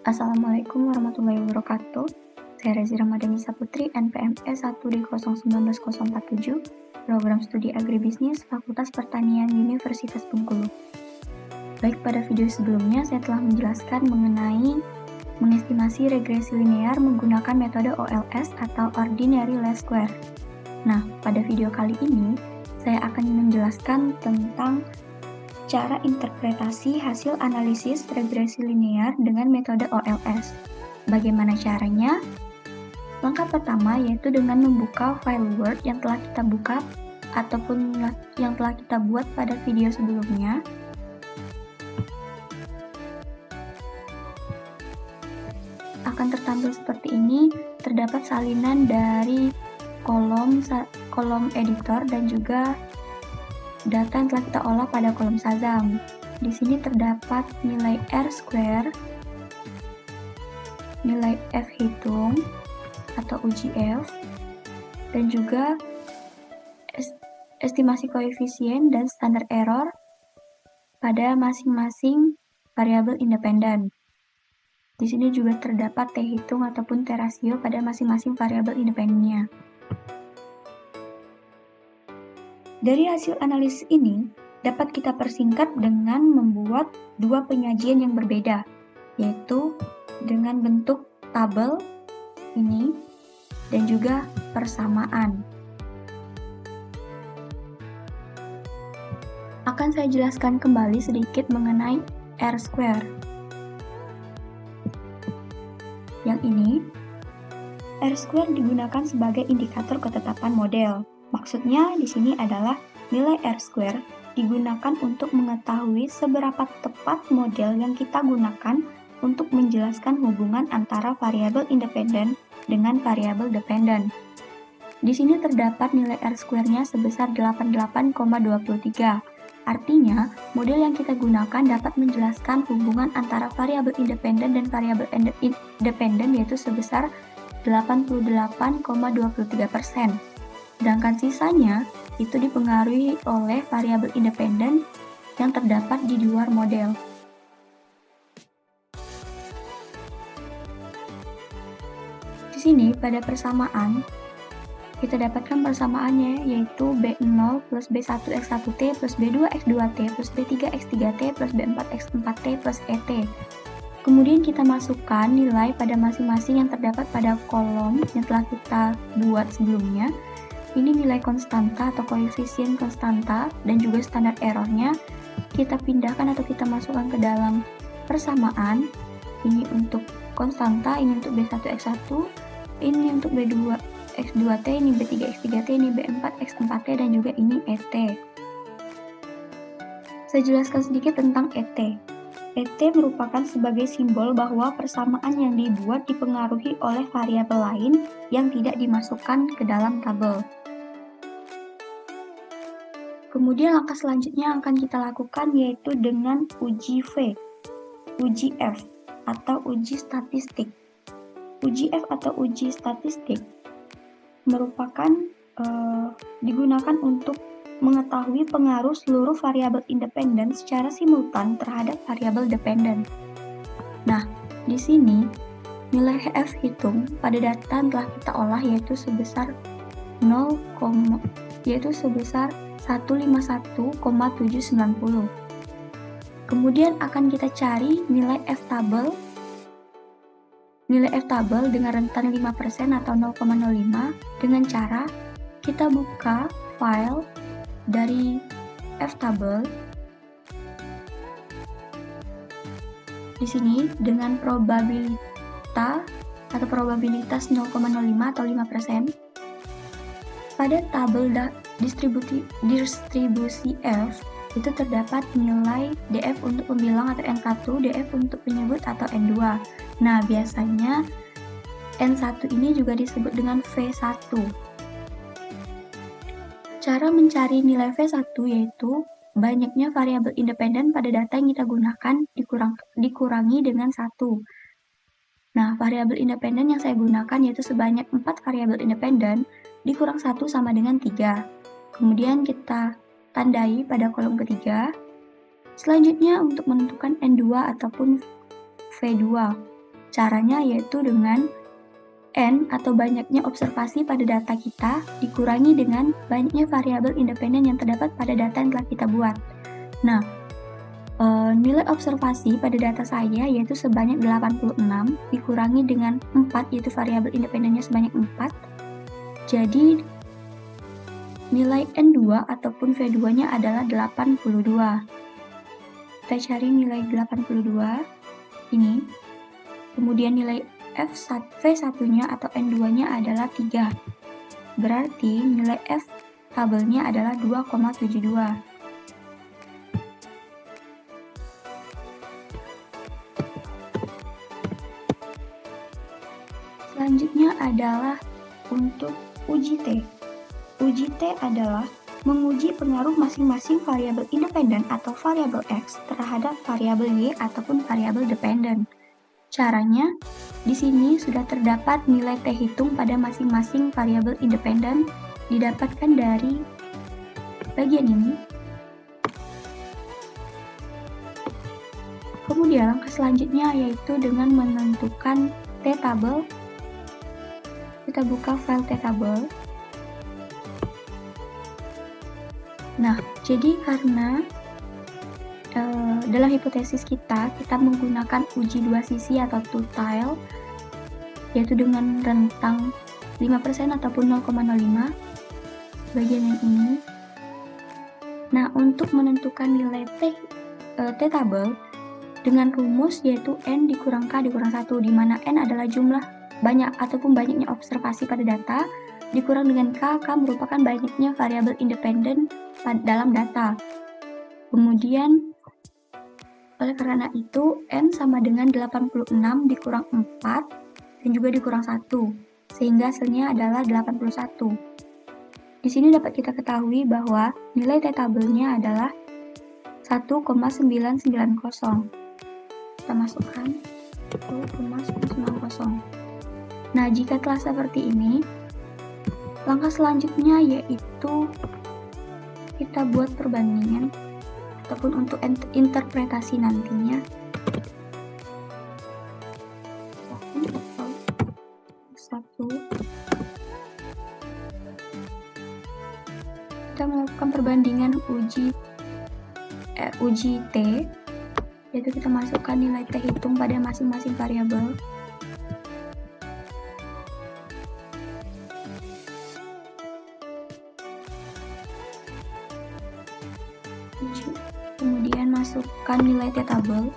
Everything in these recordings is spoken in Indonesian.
Assalamualaikum warahmatullahi wabarakatuh. Saya Rezi Ramadhani Saputri, NPMS 1D049047, Program Studi Agribisnis, Fakultas Pertanian Universitas Bengkulu. Baik, pada video sebelumnya saya telah menjelaskan mengenai mengestimasi regresi linear menggunakan metode OLS atau Ordinary Least Square. Nah, pada video kali ini saya akan menjelaskan tentang cara interpretasi hasil analisis regresi linear dengan metode OLS. Bagaimana caranya? Langkah pertama yaitu dengan membuka file Word yang telah kita buka ataupun yang telah kita buat pada video sebelumnya. Akan tertampil seperti ini, terdapat salinan dari kolom editor dan juga data yang telah kita olah pada kolom Shazam. Di sini terdapat nilai R square, nilai F hitung atau UJF, dan juga estimasi koefisien dan standar error pada masing-masing variabel independen. Di sini juga terdapat T hitung ataupun T rasio pada masing-masing variabel independennya. Dari hasil analisis ini, dapat kita persingkat dengan membuat dua penyajian yang berbeda, yaitu dengan bentuk tabel ini dan juga persamaan. Akan saya jelaskan kembali sedikit mengenai R square. Yang ini, R square digunakan sebagai indikator ketetapan model. Maksudnya di sini adalah nilai R square digunakan untuk mengetahui seberapa tepat model yang kita gunakan untuk menjelaskan hubungan antara variabel independen dengan variabel dependen. Di sini terdapat nilai R square-nya sebesar 88,23. Artinya, model yang kita gunakan dapat menjelaskan hubungan antara variabel independen dan variabel dependen yaitu sebesar 88,23%. Sedangkan sisanya itu dipengaruhi oleh variabel independen yang terdapat di luar model. Di sini pada persamaan kita dapatkan persamaannya yaitu B0 plus B1x1T plus B2x2T plus B3x3T plus B4x4T plus ET. Kemudian kita masukkan nilai pada masing-masing yang terdapat pada kolom yang telah kita buat sebelumnya. Ini nilai konstanta atau koefisien konstanta dan juga standar errornya kita pindahkan atau kita masukkan ke dalam persamaan. Ini untuk konstanta, ini untuk B1x1, ini untuk B2x2T, ini B3x3T, ini B4x4T, dan juga ini ET. Saya jelaskan sedikit tentang ET. ET merupakan sebagai simbol bahwa persamaan yang dibuat dipengaruhi oleh variabel lain yang tidak dimasukkan ke dalam tabel. Kemudian langkah selanjutnya yang akan kita lakukan yaitu dengan uji V, uji F, atau uji statistik. Uji F atau uji statistik merupakan digunakan untuk mengetahui pengaruh seluruh variabel independen secara simultan terhadap variabel dependen. Nah, di sini nilai F hitung pada data yang telah kita olah yaitu sebesar 151,790. Kemudian akan kita cari nilai F tabel. Nilai F tabel dengan rentan 5% atau 0,05 dengan cara kita buka file dari F tabel. Di sini dengan probabilitas 0,05 atau 5%. Pada tabel distribusi F itu terdapat nilai DF untuk pembilang atau N1, DF untuk penyebut atau N2. Nah, biasanya N1 ini juga disebut dengan V1. Cara mencari nilai V1 yaitu banyaknya variabel independen pada data yang kita gunakan dikurangi dengan 1. Nah, variabel independen yang saya gunakan yaitu sebanyak 4 variabel independen dikurang 1 sama dengan 3. Kemudian kita tandai pada kolom ketiga. Selanjutnya untuk menentukan N2 ataupun V2. Caranya yaitu dengan N atau banyaknya observasi pada data kita dikurangi dengan banyaknya variabel independen yang terdapat pada data yang telah kita buat. Nah, nilai observasi pada data saya yaitu sebanyak 86 dikurangi dengan 4, yaitu variabel independennya sebanyak 4. Jadi nilai N2 ataupun V2-nya adalah 82. Kita cari nilai 82 ini. Kemudian nilai V1-nya atau N2-nya adalah 3. Berarti nilai F tabelnya adalah 2,72. Selanjutnya adalah untuk uji T. Uji T adalah menguji pengaruh masing-masing variabel independen atau variabel X terhadap variabel Y ataupun variabel dependen. Caranya, di sini sudah terdapat nilai T hitung pada masing-masing variabel independen didapatkan dari bagian ini. Kemudian langkah selanjutnya yaitu dengan menentukan T-tabel. Kita buka file T-tabel. Nah, jadi karena dalam hipotesis kita menggunakan uji dua sisi atau two tile, yaitu dengan rentang 5% ataupun 0,05 bagian yang ini. Nah, untuk menentukan nilai T-tabel dengan rumus yaitu N dikurang K dikurang 1, di mana N adalah jumlah banyak ataupun banyaknya observasi pada data, dikurang dengan K merupakan banyaknya variabel independen dalam data. Kemudian, oleh karena itu, N sama dengan 86 dikurang 4 dan juga dikurang 1, sehingga hasilnya adalah 81. Di sini dapat kita ketahui bahwa nilai T-tabelnya adalah 1,990. Kita masukkan 1,990. Nah, jika telah seperti ini, langkah selanjutnya yaitu kita buat perbandingan ataupun untuk interpretasi nantinya. Kita melakukan perbandingan uji T, yaitu kita masukkan nilai T hitung pada masing-masing variabel. Kemudian masukkan nilai T-tabel.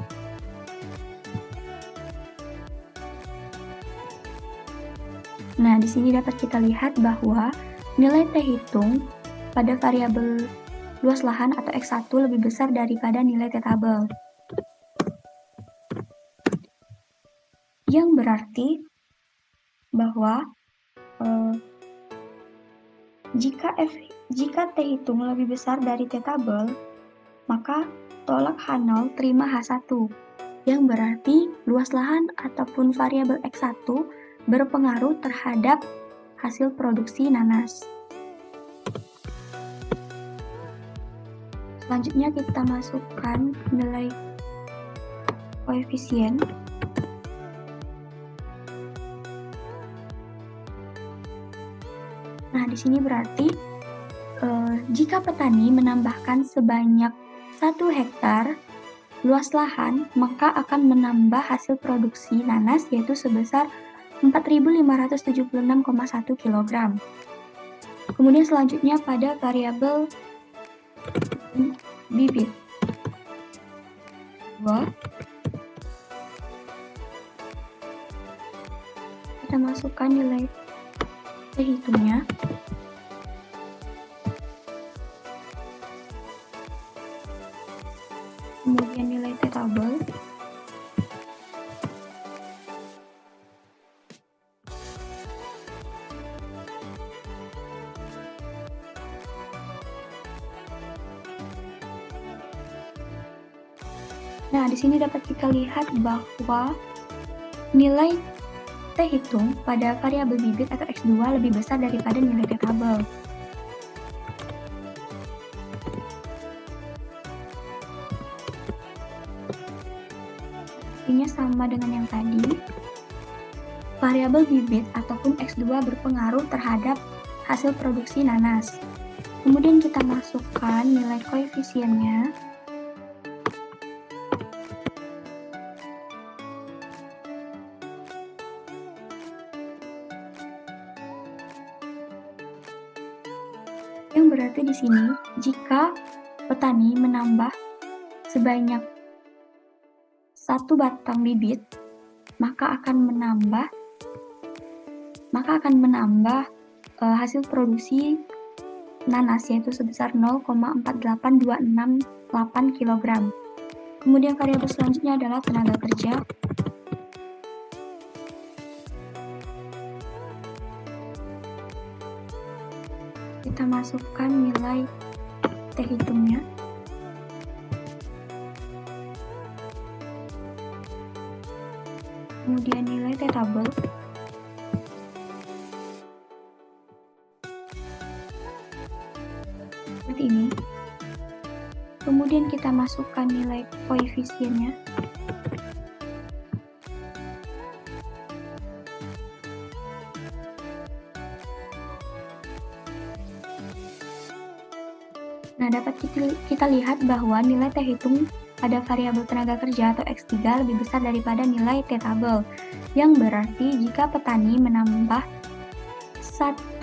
Nah, di sini dapat kita lihat bahwa nilai T hitung pada variabel luas lahan atau X1 lebih besar daripada nilai T-tabel. Yang berarti bahwa jika T hitung lebih besar dari T-tabel, maka tolak H0 terima H1, yang berarti luas lahan ataupun variabel X1 berpengaruh terhadap hasil produksi nanas. Selanjutnya kita masukkan nilai koefisien. Nah, di sini berarti jika petani menambahkan sebanyak 1 hektar luas lahan, maka akan menambah hasil produksi nanas yaitu sebesar 4.576,1 kg. Kemudian selanjutnya pada variabel bibit. Kita masukkan nilai T hitungnya. Kemudian nilai T-tabel. Nah, di sini dapat kita lihat bahwa nilai T hitung pada variabel bibit atau X2 lebih besar daripada nilai T-tabel. Intinya sama dengan yang tadi. Variabel bibit ataupun X2 berpengaruh terhadap hasil produksi nanas. Kemudian kita masukkan nilai koefisiennya. Yang berarti di sini, jika petani menambah sebanyak 1 batang bibit, maka akan menambah hasil produksi nanas, yaitu sebesar 0,48268 kg. Kemudian variabel selanjutnya adalah tenaga kerja. Kita masukkan nilai T hitungnya. Kemudian nilai T tabel. Seperti ini. Kemudian kita masukkan nilai koefisiennya. Nah, dapat kita lihat bahwa nilai T hitung pada variabel tenaga kerja atau X3 lebih besar daripada nilai T tabel, yang berarti jika petani menambah 1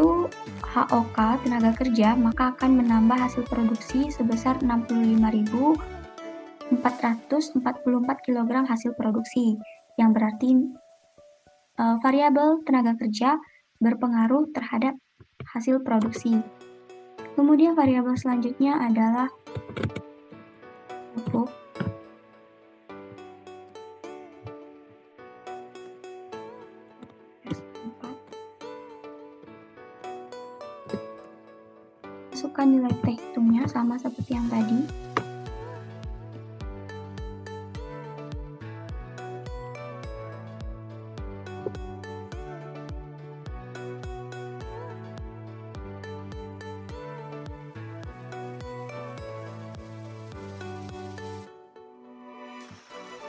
HOK tenaga kerja, maka akan menambah hasil produksi sebesar 65.444 kg hasil produksi, yang berarti variabel tenaga kerja berpengaruh terhadap hasil produksi. Kemudian variabel selanjutnya adalah pupuk. Masukkan nilai T hitungnya sama seperti yang tadi.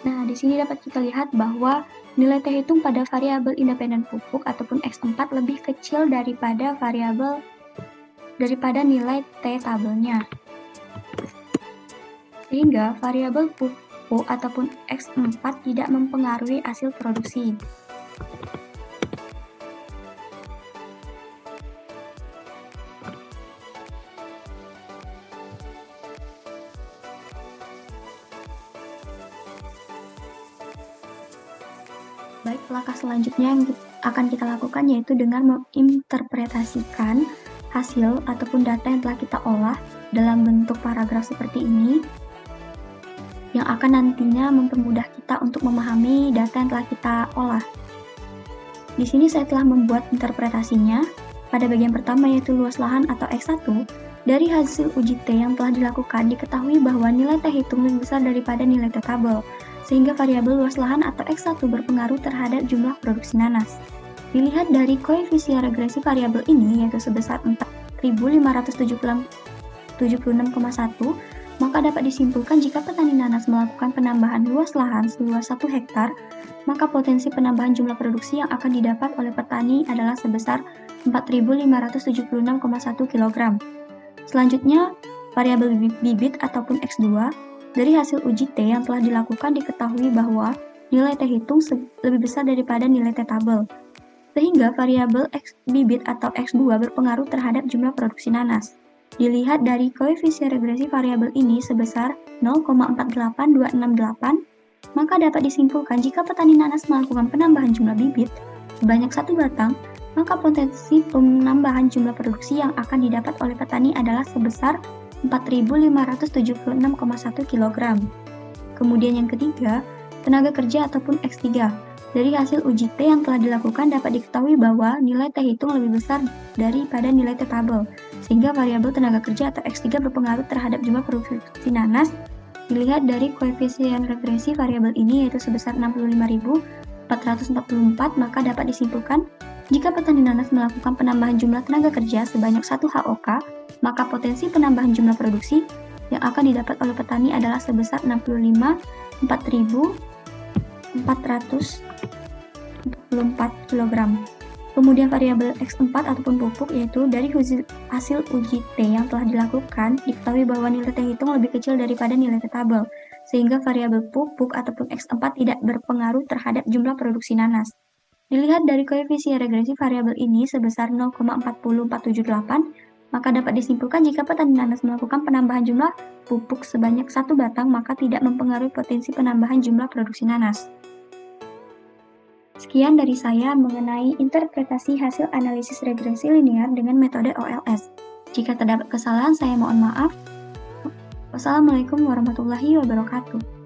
Nah, di sini dapat kita lihat bahwa nilai T hitung pada variabel independen pupuk ataupun X4 lebih kecil daripada nilai T tabelnya. Sehingga variabel pupuk ataupun X4 tidak mempengaruhi hasil produksi. Baik, langkah selanjutnya yang akan kita lakukan yaitu dengan menginterpretasikan hasil ataupun data yang telah kita olah dalam bentuk paragraf seperti ini, yang akan nantinya mempermudah kita untuk memahami data yang telah kita olah. Di sini saya telah membuat interpretasinya. Pada bagian pertama yaitu luas lahan atau X1, dari hasil uji T yang telah dilakukan diketahui bahwa nilai T hitung lebih besar daripada nilai T tabel, sehingga variabel luas lahan atau X1 berpengaruh terhadap jumlah produksi nanas. Dilihat dari koefisien regresi variabel ini yaitu sebesar 4.576,1, maka dapat disimpulkan jika petani nanas melakukan penambahan luas lahan seluas 1 hektar, maka potensi penambahan jumlah produksi yang akan didapat oleh petani adalah sebesar 4.576,1 kg. Selanjutnya, variabel bibit ataupun X2. Dari hasil uji T yang telah dilakukan diketahui bahwa nilai T hitung lebih besar daripada nilai T tabel, sehingga variabel bibit atau X2 berpengaruh terhadap jumlah produksi nanas. Dilihat dari koefisien regresi variabel ini sebesar 0,48268, maka dapat disimpulkan jika petani nanas melakukan penambahan jumlah bibit sebanyak 1 batang, maka potensi penambahan jumlah produksi yang akan didapat oleh petani adalah sebesar 4.576,1 kg. Kemudian yang ketiga, tenaga kerja ataupun X3. Dari hasil uji T yang telah dilakukan dapat diketahui bahwa nilai T hitung lebih besar daripada nilai T tabel, sehingga variabel tenaga kerja atau X3 berpengaruh terhadap jumlah produksi nanas. Dilihat dari koefisien regresi variabel ini yaitu sebesar 65.444, maka dapat disimpulkan jika petani nanas melakukan penambahan jumlah tenaga kerja sebanyak 1 HOK, maka potensi penambahan jumlah produksi yang akan didapat oleh petani adalah sebesar 65.444 444 kg. Kemudian variabel X4 ataupun pupuk, yaitu dari hasil uji T yang telah dilakukan, diketahui bahwa nilai T hitung lebih kecil daripada nilai T tabel, sehingga variabel pupuk ataupun X4 tidak berpengaruh terhadap jumlah produksi nanas. Dilihat dari koefisien regresi variabel ini sebesar 0,40478, maka dapat disimpulkan jika petani nanas melakukan penambahan jumlah pupuk sebanyak 1 batang, maka tidak mempengaruhi potensi penambahan jumlah produksi nanas. Sekian dari saya mengenai interpretasi hasil analisis regresi linear dengan metode OLS. Jika terdapat kesalahan, saya mohon maaf. Wassalamualaikum warahmatullahi wabarakatuh.